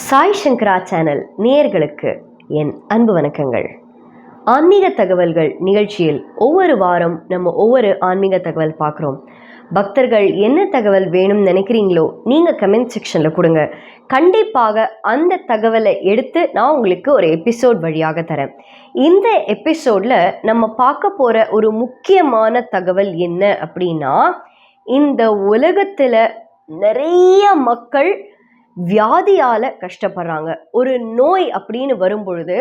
சாய் சங்கரா channel நேயர்களுக்கு என் அன்பு வணக்கங்கள். ஆன்மீக தகவல்கள் நிகழ்ச்சியில் ஒவ்வொரு வாரம் நம்ம ஒவ்வொரு ஆன்மீக தகவல் பார்க்குறோம். பக்தர்கள் என்ன தகவல் வேணும்னு நினைக்கிறீங்களோ நீங்கள் கமெண்ட் செக்ஷனில் கொடுங்க. கண்டிப்பாக அந்த தகவலை எடுத்து நான் உங்களுக்கு ஒரு எபிசோட் வழியாக தரேன். இந்த எபிசோடில் நம்ம பார்க்க போகிற ஒரு முக்கியமான தகவல் என்ன அப்படின்னா, இந்த உலகத்தில் நிறைய மக்கள் வியாதியால் கஷ்டப்படுறாங்க. ஒரு நோய் அப்படின்னு வரும்பொழுது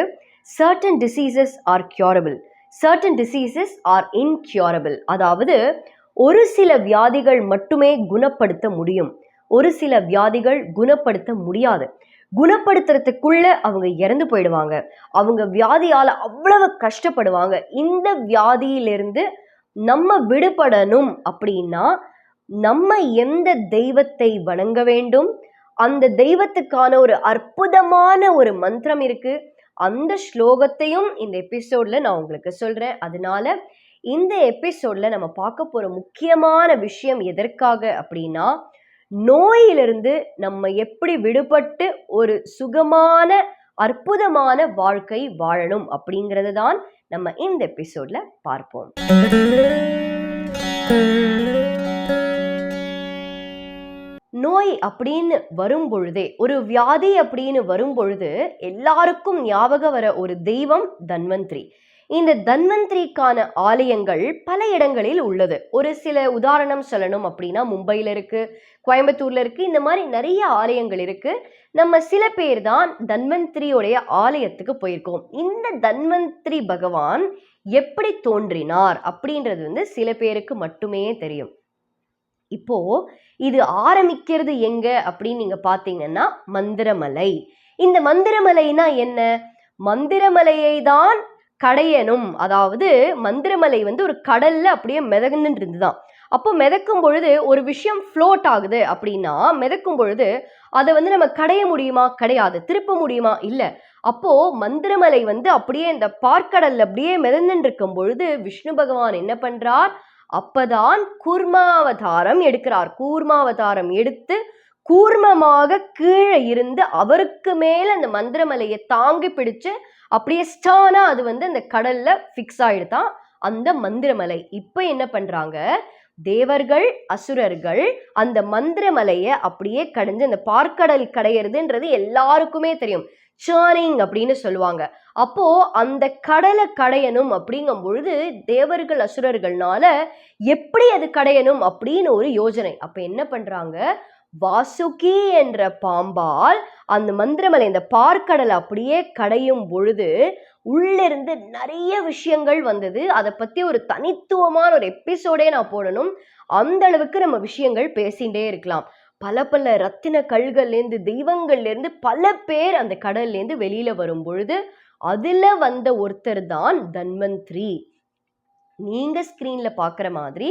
certain diseases are curable, certain diseases are incurable. அதாவது ஒரு சில வியாதிகள் மட்டுமே குணப்படுத்த முடியும், ஒரு சில வியாதிகள் குணப்படுத்த முடியாது. குணப்படுத்துறதுக்குள்ள அவங்க இறந்து போயிடுவாங்க. அவங்க வியாதியால் அவ்வளவு கஷ்டப்படுவாங்க. இந்த வியாதியிலிருந்து நம்ம விடுபடணும் அப்படின்னா நம்ம எந்த தெய்வத்தை வணங்க வேண்டும், அந்த தெய்வத்துக்கான ஒரு அற்புதமான ஒரு மந்திரம் இருக்கு. அந்த ஸ்லோகத்தையும் இந்த எபிசோட்ல நான் உங்களுக்கு சொல்றேன். அதனால இந்த எபிசோட்ல நம்ம பார்க்க போற முக்கியமான விஷயம் எதற்காக அப்படின்னா, நோயிலிருந்து நம்ம எப்படி விடுபட்டு ஒரு சுகமான அற்புதமான வாழ்க்கை வாழணும் அப்படிங்கிறது தான் நம்ம இந்த எபிசோட்ல பார்ப்போம். நோய் அப்படின்னு வரும் பொழுதே, ஒரு வியாதி அப்படின்னு வரும் பொழுது எல்லாருக்கும் ஞாபகம் வர ஒரு தெய்வம் தன்வந்திரி. இந்த தன்வந்திரிக்கான ஆலயங்கள் பல இடங்களில் உள்ளது. ஒரு சில உதாரணம் சொல்லணும் அப்படின்னா, மும்பையில் இருக்கு, கோயம்புத்தூர்ல இருக்கு, இந்த மாதிரி நிறைய ஆலயங்கள் இருக்கு. நம்ம சில பேர் தான் தன்வந்திரியோடைய ஆலயத்துக்கு போயிருக்கோம். இந்த தன்வந்திரி பகவான் எப்படி தோன்றினார் அப்படின்றது சில பேருக்கு மட்டுமே தெரியும். இப்போ இது ஆரம்பிக்கிறது எங்க அப்படின்னு நீங்க பாத்தீங்கன்னா, மந்திரமலை. இந்த மந்திரமலைனா என்ன? மந்திரமலையை தான் கடையணும். அதாவது மந்திரமலை ஒரு கடல்ல அப்படியே மிதந்துட்டு இருந்துதான். அப்போ மிதக்கும் பொழுது ஒரு விஷயம் ஃப்ளோட் ஆகுது அப்படின்னா, மிதக்கும் பொழுது அதை நம்ம கடைய முடியுமா? கிடையாது. திருப்ப முடியுமா? இல்ல. அப்போ மந்திரமலை அப்படியே இந்த பார்க்கடல்ல அப்படியே மிதந்துட்டு இருக்கும் பொழுது விஷ்ணு பகவான் என்ன பண்றார்? அப்பதான் கூர்மாவதாரம் எடுக்கிறார். கூர்மாவதாரம் எடுத்து கூர்மமாக கீழே இருந்து அவருக்கு மேல அந்த மந்திரமலையை தாங்கி பிடிச்சு அப்படியே ஸ்டானா அது அந்த கடல்ல பிக்ஸ் ஆயிடுதான் அந்த மந்திரமலை. இப்ப என்ன பண்றாங்க? தேவர்கள் அசுரர்கள் அந்த மந்திரமலையை அப்படியே கடைஞ்சு, அந்த பார்க்கடல் கடையிறதுன்றது எல்லாருக்குமே தெரியும், சேர்னிங் அப்படின்னு சொல்லுவாங்க. அப்போ அந்த கடலை கடையணும் அப்படிங்கும் பொழுது தேவர்கள் அசுரர்கள்னால எப்படி அது கடையணும் அப்படின்னு ஒரு யோசனை. அப்ப என்ன பண்றாங்க? வாசுகி என்ற பாம்பால் அந்த மந்திரமலை இந்த பார்க்கடலை அப்படியே கடையும் பொழுது உள்ளிருந்து நிறைய விஷயங்கள் வந்தது. அதை பத்தி ஒரு தனித்துவமான ஒரு எபிசோடே நான் போடணும். அந்த அளவுக்கு நம்ம விஷயங்கள் பேசிகிட்டே இருக்கலாம். பல பல ரத்தின கல்கள்லேருந்து தெய்வங்கள்லேருந்து பல பேர் அந்த கடல்லேருந்து வெளியில வரும் பொழுது அதுல வந்த ஒருத்தர் தான் தன்வந்திரி. நீங்க ஸ்கிரீன்ல பாக்குற மாதிரி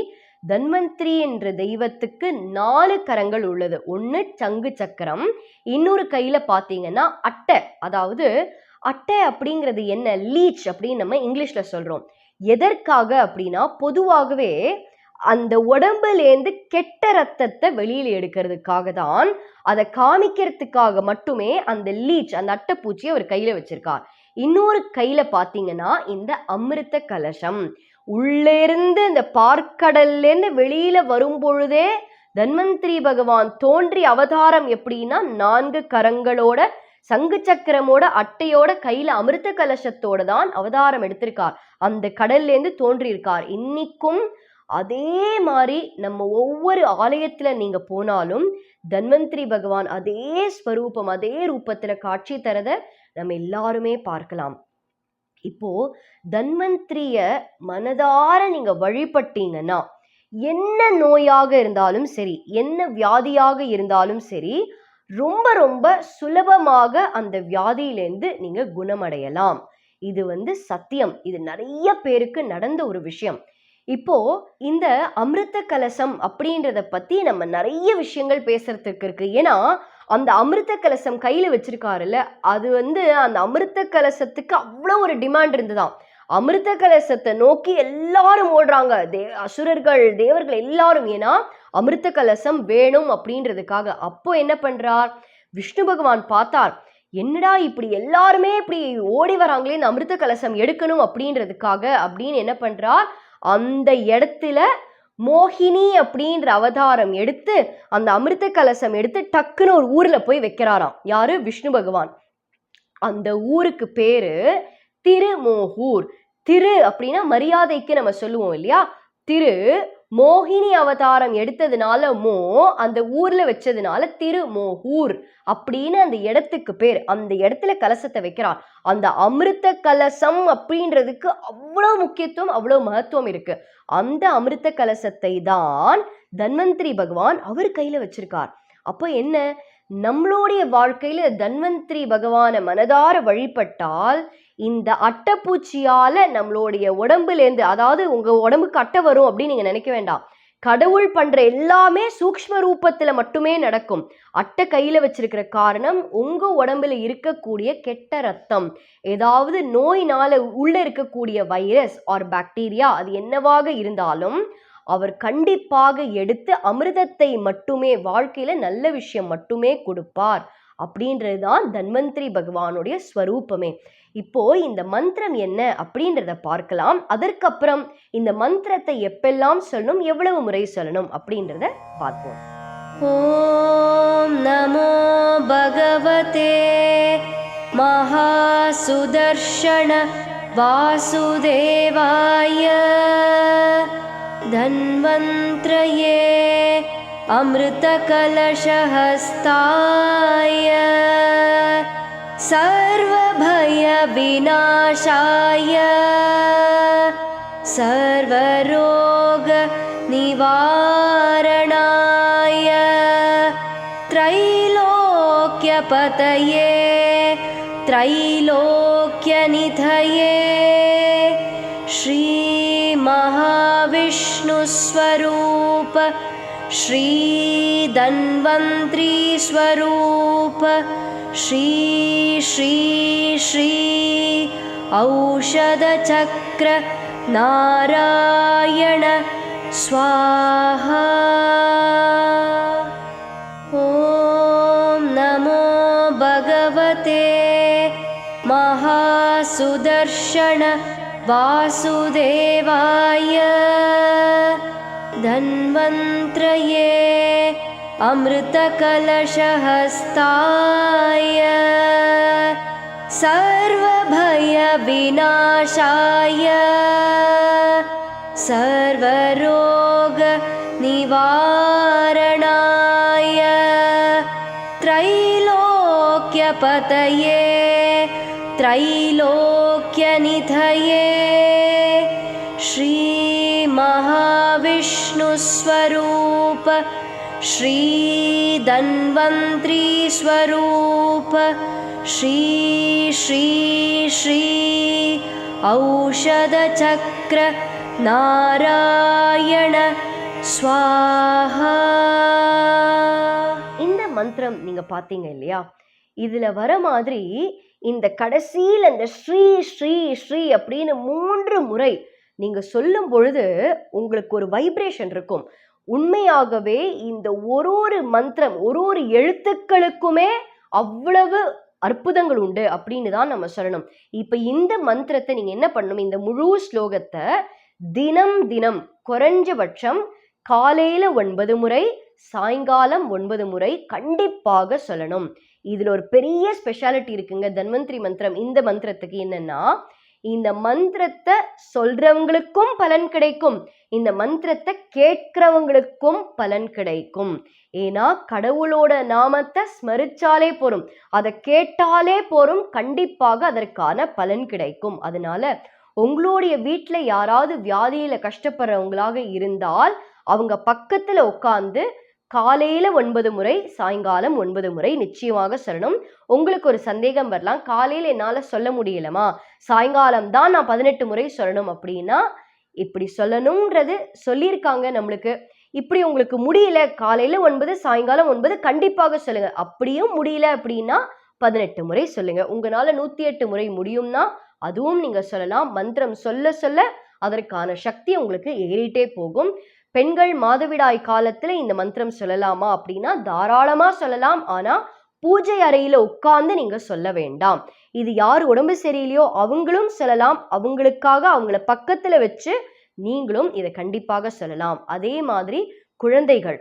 தன்வந்திரி என்ற தெய்வத்துக்கு 4 கரங்கள் உள்ளது. ஒன்று சங்கு சக்கரம், இன்னொரு கையில பாத்தீங்கன்னா அட்டை. அதாவது அட்டை அப்படிங்கிறது என்ன? லீச் அப்படின்னு நம்ம இங்கிலீஷ்ல சொல்றோம். எதற்காக அப்படின்னா, பொதுவாகவே அந்த உடம்புலேருந்து கெட்ட ரத்தத்தை வெளியில எடுக்கிறதுக்காக தான், அதை காமிக்கிறதுக்காக மட்டுமே அந்த லீச், அந்த அட்டைப்பூச்சியை அவர் கையில வச்சிருக்கார். இன்னொரு கையில பாத்தீங்கன்னா இந்த அமிர்த கலசம். உள்ளிருந்து இந்த பார்க்கடல்லேருந்து வெளியில வரும் பொழுதே தன்வந்திரி பகவான் தோன்றி அவதாரம் எப்படின்னா, 4 கரங்களோட சங்கு சக்கரமோட அட்டையோட கையில அமிர்த கலசத்தோட தான் அவதாரம் எடுத்திருக்கார். அந்த கடல்லேருந்து தோன்றி இருக்கார். இன்னைக்கும் அதே மாதிரி நம்ம ஒவ்வொரு ஆலயத்துல நீங்க போனாலும் தன்வந்திரி பகவான் அதே ஸ்வரூபம், அதே ரூபத்துல காட்சி தரத நம்ம எல்லாருமே பார்க்கலாம். இப்போ தன்வந்திரிய மனதார நீங்க வழிபட்டீங்கன்னா, என்ன நோயாக இருந்தாலும் சரி, என்ன வியாதியாக இருந்தாலும் சரி, ரொம்ப ரொம்ப சுலபமாக அந்த வியாதியிலேருந்து நீங்க குணமடையலாம். இது சத்தியம். இது நிறைய பேருக்கு நடந்த ஒரு விஷயம். இப்போ இந்த அமிர்த கலசம் அப்படின்றத பத்தி நம்ம நிறைய விஷயங்கள் பேசுறதுக்கு இருக்கு. ஏன்னா அந்த அமிர்த கலசம் கையில வச்சிருக்காருல்ல, அது அந்த அமிர்த கலசத்துக்கு அவ்வளோ ஒரு டிமாண்ட் இருந்துதான். அமிர்த கலசத்தை நோக்கி எல்லாரும் ஓடுறாங்க, அசுரர்கள் தேவர்கள் எல்லாரும். ஏன்னா அமிர்த கலசம் வேணும் அப்படின்றதுக்காக. அப்போ என்ன பண்றார்? விஷ்ணு பகவான் பார்த்தார், என்னடா இப்படி எல்லாருமே இப்படி ஓடி வராங்களே இந்த அமிர்த கலசம் எடுக்கணும் அப்படின்றதுக்காக அப்படின்னு என்ன பண்றார், அந்த இடத்துல மோகினி அப்படின்ற அவதாரம் எடுத்து அந்த அமிர்த கலசம் எடுத்து டக்குன்னு ஒரு ஊர்ல போய் வைக்கிறாராம். யாரு? விஷ்ணு பகவான். அந்த ஊருக்கு பேரு திருமோகூர். திரு அப்படின்னா மரியாதைக்கு நம்ம சொல்லுவோம் இல்லையா, திரு. மோகினி அவதாரம் எடுத்ததுனால அந்த ஊர்ல வச்சதுனால திருமோகூர் அப்படின்னு அந்த இடத்துக்கு பேர். அந்த இடத்துல கலசத்தை வைக்கிறார். அந்த அமிர்த கலசம் அப்படின்றதுக்கு அவ்வளவு முக்கியத்துவம், அவ்வளவு மகத்துவம் இருக்கு. அந்த அமிர்த கலசத்தை தான் தன்வந்திரி பகவான் அவர் கையில வச்சிருக்கார். அப்போ என்ன, நம்மளுடைய வாழ்க்கையில தன்வந்திரி பகவானை மனதார வழிபட்டால் இந்த அட்டைப்பூச்சியால நம்மளுடைய உடம்புலேருந்து, அதாவது உங்க உடம்புக்கு அட்டை வரும் அப்படின்னு நீங்க நினைக்க வேண்டாம். கடவுள் பண்ற எல்லாமே சூக்ஷ்ம ரூபத்துல மட்டுமே நடக்கும். அட்டை கையில வச்சிருக்கிற காரணம் உங்க உடம்புல இருக்கக்கூடிய கெட்ட ரத்தம், ஏதாவது நோயினால உள்ள இருக்கக்கூடிய வைரஸ் ஆர் பாக்டீரியா, அது என்னவாக இருந்தாலும் அவர் கண்டிப்பாக எடுத்து அமிர்தத்தை மட்டுமே, வாழ்க்கையில நல்ல விஷயம் மட்டுமே கொடுப்பார். அப்படின்றதுதான் தன்வந்திரி பகவானுடைய ஸ்வரூபமே. இப்போ இந்த மந்திரம் என்ன அப்படின்றத பார்க்கலாம். அதற்கப்புறம் இந்த மந்திரத்தை எப்பெல்லாம் சொல்லணும், எவ்வளவு முறை சொல்லணும் அப்படின்றத பார்ப்போம். ஓம் நமோ பகவதே மகாசுதர்ஷன வாசுதேவாய தன்வந்த்ரயே அமிர்தகலசஹஸ்தாய சர்வபய விநாசாய சர்வரோக நிவாரணாய த்ரைலோக்யபதயே த்ரைலோக்யநிதயே ஸ்ரீ महाविष्णुस्वरूप श्री धन्वन्त्री स्वरूप श्री श्री श्री औषधचक्र नारायण स्वाहा। ॐ नमो भगवते महासुदर्शन वासुदेवाय धन्वन्त्रये अमृतकलशहस्ताय सर्वभयविनाशाय सर्वरोगनिवारणाय त्रैलोक्यपतये त्रैलोक्यनिधये श्री महाविष्णुस्वरूप श्री धन्वन्त्री स्वरूप श्री श्री श्री औषधचक्र नारायण स्वाहा। இந்த மந்திரம் நீங்க பாத்தீங்க இல்லையா, இதுல வர மாதிரி இந்த கடைசியில் அந்த ஸ்ரீ ஸ்ரீ ஸ்ரீ அப்படின்னு 3 முறை நீங்க சொல்லும் பொழுது உங்களுக்கு ஒரு வைப்ரேஷன் இருக்கும். உண்மையாகவே இந்த ஒரு மந்திரம், ஒரு எழுத்துக்களுக்குமே அவ்வளவு அற்புதங்கள் உண்டு அப்படின்னு தான் நம்ம சொல்லணும். இப்ப இந்த மந்திரத்தை நீங்க என்ன பண்ணணும், இந்த முழு ஸ்லோகத்தை தினம் தினம் குறைஞ்சபட்சம் காலையில 9 முறை, சாயங்காலம் 9 முறை கண்டிப்பாக சொல்லணும். இதுல ஒரு பெரிய ஸ்பெஷாலிட்டி இருக்குங்க தன்வந்திரி மந்திரம். இந்த மந்திரத்துக்கு என்னன்னா, இந்த மந்திரத்தை சொல்றவங்களுக்கும் பலன் கிடைக்கும், இந்த மந்திரத்தை கேட்கிறவங்களுக்கும் பலன் கிடைக்கும். ஏன்னா கடவுளோட நாமத்தை ஸ்மரிச்சாலே போரும், அதை கேட்டாலே போரும், கண்டிப்பாக அதற்கான பலன் கிடைக்கும். அதனால உங்களுடைய வீட்டுல யாராவது வியாதியில கஷ்டப்படுறவங்களாக இருந்தால் அவங்க பக்கத்துல உட்கார்ந்து காலையில 9 முறை, சாயங்காலம் 9 முறை நிச்சயமாக சொல்லணும். உங்களுக்கு ஒரு சந்தேகம் வரலாம், காலையில என்னால சொல்ல முடியலமா, சாயங்காலம் தான் நான் 18 முறை சொல்லணும் அப்படின்னா, இப்படி சொல்லணும்ன்றது சொல்லியிருக்காங்க நம்மளுக்கு. இப்படி உங்களுக்கு முடியல, காலையில 9 சாயங்காலம் 9 கண்டிப்பாக சொல்லுங்க. அப்படியும் முடியல அப்படின்னா 18 முறை சொல்லுங்க. உங்களால 108 முறை முடியும்னா அதுவும் நீங்க சொல்லலாம். மந்திரம் சொல்ல சொல்ல அதற்கான சக்தி உங்களுக்கு ஏறிட்டே போகும். பெண்கள் மாதவிடாய் காலத்துல இந்த மந்திரம் சொல்லலாமா அப்படின்னா தாராளமா சொல்லலாம். ஆனா பூஜை அறையில உட்கார்ந்து நீங்க சொல்ல வேண்டாம். இது யார் உடம்பு சரியில்லையோ அவங்களும் சொல்லலாம். அவங்களுக்காக அவங்கள பக்கத்துல வச்சு நீங்களும் இதை கண்டிப்பாக சொல்லலாம். அதே மாதிரி குழந்தைகள்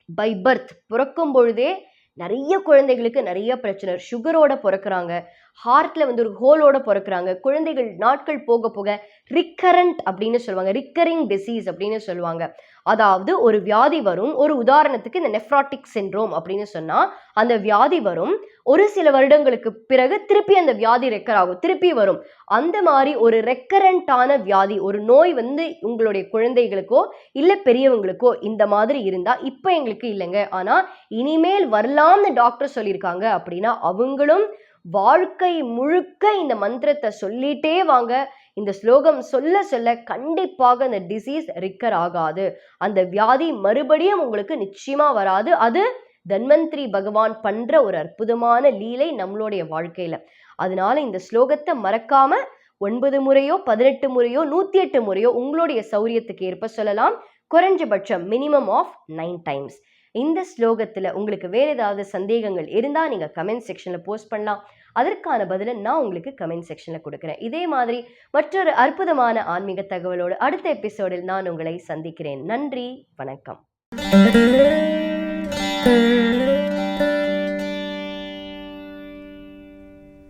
பை பர்த் பிறக்கும் பொழுதே நிறைய குழந்தைகளுக்கு நிறைய பிரச்சனை, சுகரோட பிறக்கிறாங்க, ஹார்ட்ல ஒரு ஹோலோட பிறக்கிறாங்க. குழந்தைகள் நாட்கள் போக போக ரிக்கரண்ட் அப்படின்னு சொல்லுவாங்க, ரிக்கரிங் டிசீஸ் அப்படின்னு சொல்லுவாங்க. அதாவது ஒரு வியாதி வரும், ஒரு உதாரணத்துக்கு இந்த நெஃப்ராட்டிக் சிண்ட்ரோம் அப்படின்னு சொன்னா அந்த வியாதி வரும், ஒரு சில வருடங்களுக்கு பிறகு திருப்பி அந்த வியாதி ரெக்கர் ஆகும், திருப்பி வரும். அந்த மாதிரி ஒரு ரெக்கரண்டான வியாதி, ஒரு நோய் உங்களுடைய குழந்தைகளுக்கோ இல்ல பெரியவங்களுக்கோ இந்த மாதிரி இருந்தா இப்ப எங்களுக்கு இல்லைங்க, ஆனா இனிமேல் வரலாம்னு டாக்டர் சொல்லியிருக்காங்க அப்படின்னா அவங்களும் வாழ்க்கை முழுக்க இந்த மந்திரத்தை சொல்லிட்டே வாங்க. இந்த ஸ்லோகம் சொல்ல சொல்ல கண்டிப்பாக அந்த டிசீஸ் ரிக்கர் ஆகாது, அந்த வியாதி மறுபடியும் உங்களுக்கு நிச்சயமா வராது. அது தன்வந்திரி பகவான் பண்ற ஒரு அற்புதமான லீலை நம்மளுடைய வாழ்க்கையில. அதனால இந்த ஸ்லோகத்தை மறக்காம 9 முறையோ 18 முறையோ 108 முறையோ உங்களுடைய சௌரியத்துக்கு ஏற்ப சொல்லலாம். குறைஞ்சபட்சம் மினிமம் ஆஃப் 9 டைம்ஸ். இந்த ஸ்லோகத்துல உங்களுக்கு வேற ஏதாவது சந்தேகங்கள் இருந்தா நீங்க கமெண்ட் செக்ஷன்ல போஸ்ட் பண்ணலாம். அதற்கான பதிலை நான் உங்களுக்கு கமெண்ட் செக்ஷன்ல கொடுக்குறேன். இதே மாதிரி மற்றொரு அற்புதமான ஆன்மீக தகவலோடு அடுத்த எபிசோடில் நான் உங்களை சந்திக்கிறேன். நன்றி, வணக்கம்.